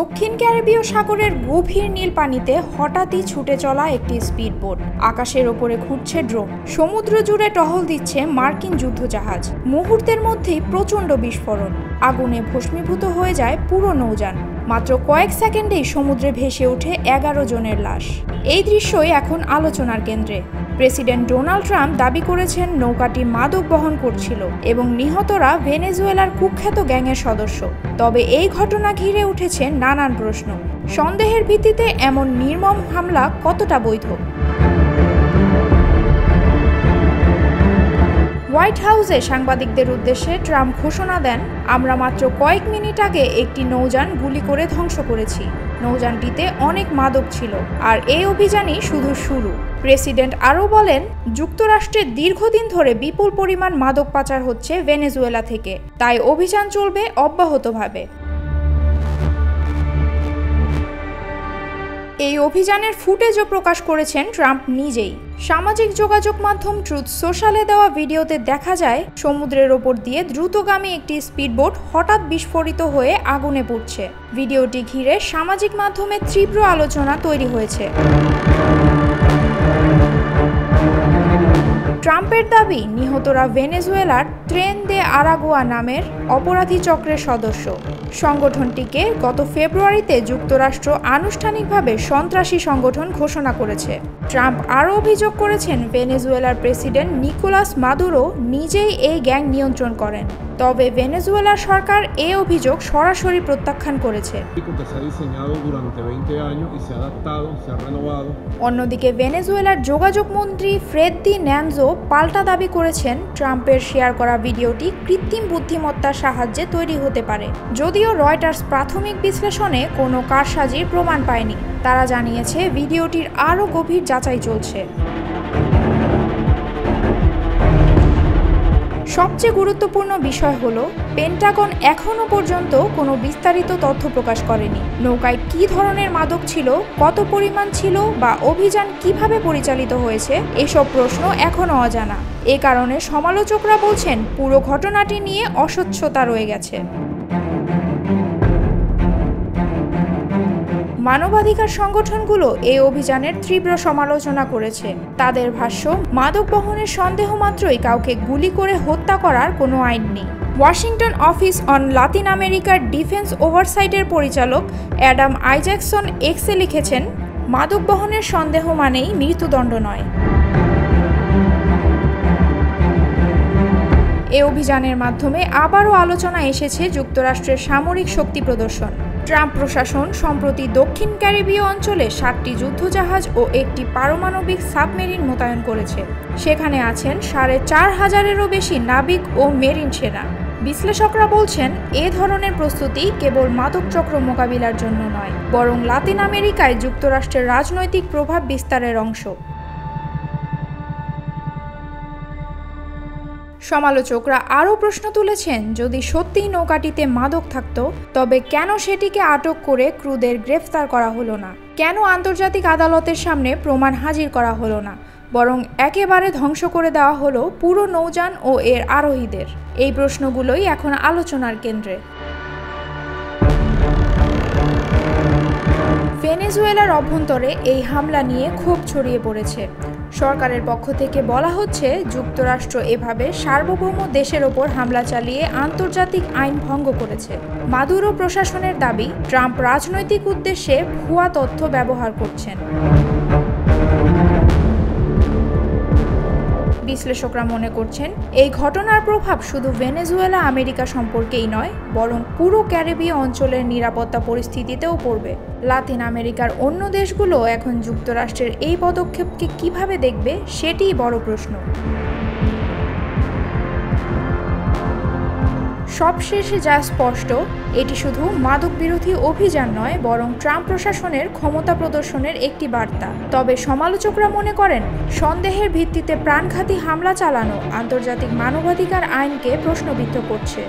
দক্ষিণ ক্যারিবীয় সাগরের গভীর নীল পানিতে হঠাৎই ছুটে চলা একটি স্পিডবোট। আকাশের ওপরে ঘুরছে ড্রোন। সমুদ্র জুড়ে টহল দিচ্ছে মার্কিন যুদ্ধজাহাজ। মুহূর্তের মধ্যেই প্রচণ্ড বিস্ফোরণ। আগুনে ভস্মীভূত হয়ে যায় পুরো নৌযান। মাত্র কয়েক সেকেন্ডেই সমুদ্রে ভেসে ওঠে 11 জনের লাশ। এই দৃশ্যই এখন আলোচনার কেন্দ্রে। প্রেসিডেন্ট ডোনাল্ড ট্রাম্প দাবি করেছেন নৌকাটি মাদক বহন করছিল এবং নিহতরা ভেনেজুয়েলার কুখ্যাত গ্যাংয়ের সদস্য। তবে এই ঘটনা ঘিরে উঠেছে নানান প্রশ্ন। সন্দেহের ভিত্তিতে এমন নির্মম হামলা কতটা বৈধ? হোয়াইট হাউসে সাংবাদিকদের উদ্দেশ্যে ট্রাম্প ঘোষণা দেন, আমরা মাত্র কয়েক মিনিট আগে একটি নৌযান গুলি করে ধ্বংস করেছি। নৌযানটিতে অনেক মাদক ছিল, আর এই অভিযানই শুধু শুরু। প্রেসিডেন্ট আরও বলেন, যুক্তরাষ্ট্রে দীর্ঘদিন ধরে বিপুল পরিমাণ মাদক পাচার হচ্ছে ভেনেজুয়েলা থেকে, তাই অভিযান চলবে অব্যাহতভাবে। এই অভিযানের ফুটেজও প্রকাশ করেছেন ট্রাম্প নিজেই। সামাজিক যোগাযোগ মাধ্যম ট্রুথ সোশ্যালে দেওয়া ভিডিওতে দেখা যায় সমুদ্রের ওপর দিয়ে দ্রুতগামী একটি স্পিডবোট হঠাৎ বিস্ফোরিত হয়ে আগুনে পুড়ছে। ভিডিওটি ঘিরে সামাজিক মাধ্যমে তীব্র আলোচনা তৈরি হয়েছে। ট্রাম্পের দাবি, নিহতরা ভেনেজুয়েলার ট্রেন দে আরাগুয়া নামের অপরাধী চক্রের সদস্য। সংগঠনটিকে গত ফেব্রুয়ারিতে যুক্তরাষ্ট্র আনুষ্ঠানিকভাবে সন্ত্রাসী সংগঠন ঘোষণা করেছে। ট্রাম্প আরও অভিযোগ করেছেন, ভেনেজুয়েলার প্রেসিডেন্ট নিকোলাস মাদুরো নিজেই এই গ্যাং নিয়ন্ত্রণ করেন। তবে ভেনেজুয়েলার সরকার এই অভিযোগ সরাসরি প্রত্যাখ্যান করেছে। অন্যদিকে ভেনেজুয়েলার যোগাযোগ মন্ত্রী ফ্রেদ্দি ন্যানজো পাল্টা দাবি করেছেন, ট্রাম্পের শেয়ার করা ভিডিওটি কৃত্রিম বুদ্ধিমত্তার সাহায্যে তৈরি হতে পারে। যদিও রয়টার্স প্রাথমিক বিশ্লেষণে কোনো কারসাজির প্রমাণ পায়নি। তারা জানিয়েছে, ভিডিওটির আরও গভীর যাচাই চলছে। সবচেয়ে গুরুত্বপূর্ণ বিষয় হলো, পেন্টাগন এখনও পর্যন্ত কোনো বিস্তারিত তথ্য প্রকাশ করেনি। নৌকায় কী ধরনের মাদক ছিল, কত পরিমাণ ছিল, বা অভিযান কিভাবে পরিচালিত হয়েছে, এসব প্রশ্ন এখনও অজানা। এ কারণে সমালোচকরা বলছেন, পুরো ঘটনাটি নিয়ে অস্বচ্ছতা রয়ে গেছে। মানবাধিকার সংগঠনগুলো এই অভিযানের তীব্র সমালোচনা করেছে। তাদের ভাষ্য, মাদক বহনের সন্দেহ মাত্রই কাউকে গুলি করে হত্যা করার কোনো আইন নেই। ওয়াশিংটন অফিস অন লাতিন আমেরিকার ডিফেন্স ওভারসাইটের পরিচালক অ্যাডাম আইজ্যাকসন এক্সে লিখেছেন, মাদক বহনের সন্দেহ মানেই মৃত্যুদণ্ড নয়। এ অভিযানের মাধ্যমে আবারও আলোচনা এসেছে যুক্তরাষ্ট্রের সামরিক শক্তি প্রদর্শন। ট্রাম্প প্রশাসন সম্প্রতি দক্ষিণ ক্যারিবীয় অঞ্চলে 7টি যুদ্ধজাহাজ ও একটি পারমাণবিক সাবমেরিন মোতায়েন করেছে। সেখানে আছেন 4500-এরও বেশি নাবিক ও মেরিন সেনা। বিশ্লেষকরা বলছেন, এ ধরনের প্রস্তুতি কেবল মাদক চক্র মোকাবিলার জন্য নয়, বরং লাতিন আমেরিকায় যুক্তরাষ্ট্রের রাজনৈতিক প্রভাব বিস্তারের অংশ। সমালোচকরা আরও প্রশ্ন তুলেছেন, যদি সত্যিই নৌকাটিতে মাদক থাকত, তবে কেন সেটিকে আটক করে ক্রুদের গ্রেফতার করা হলো না? কেন আন্তর্জাতিক আদালতের সামনে প্রমাণ হাজির করা হলো না, বরং একেবারে ধ্বংস করে দেওয়া হলো পুরো নৌযান ও এর আরোহীদের? এই প্রশ্নগুলোই এখন আলোচনার কেন্দ্রে। ভেনেজুয়েলার অভ্যন্তরে এই হামলা নিয়ে ক্ষোভ ছড়িয়ে পড়েছে। সরকারের পক্ষ থেকে বলা হচ্ছে, যুক্তরাষ্ট্র এভাবে সার্বভৌম দেশের ওপর হামলা চালিয়ে আন্তর্জাতিক আইন ভঙ্গ করেছে। মাদুরো প্রশাসনের দাবি, ট্রাম্প রাজনৈতিক উদ্দেশ্যে ভুয়া তথ্য ব্যবহার করছেন। বিশ্লেষকরা মনে করছেন, এই ঘটনার প্রভাব শুধু ভেনেজুয়েলা আমেরিকা সম্পর্কেই নয়, বরং পুরো ক্যারিবীয় অঞ্চলের নিরাপত্তা পরিস্থিতিতেও পড়বে। লাতিন আমেরিকার অন্য দেশগুলো এখন যুক্তরাষ্ট্রের এই পদক্ষেপকে কিভাবে দেখবে, সেটিই বড় প্রশ্ন। সবশেষে যা স্পষ্ট, এটি শুধু মাদক বিরোধী অভিযান নয়, বরং ট্রাম্প প্রশাসনের ক্ষমতা প্রদর্শনের একটি বার্তা। তবে সমালোচকরা মনে করেন, সন্দেহের ভিত্তিতে প্রাণঘাতী হামলা চালানো আন্তর্জাতিক মানবাধিকার আইনকে প্রশ্নবিদ্ধ করছে।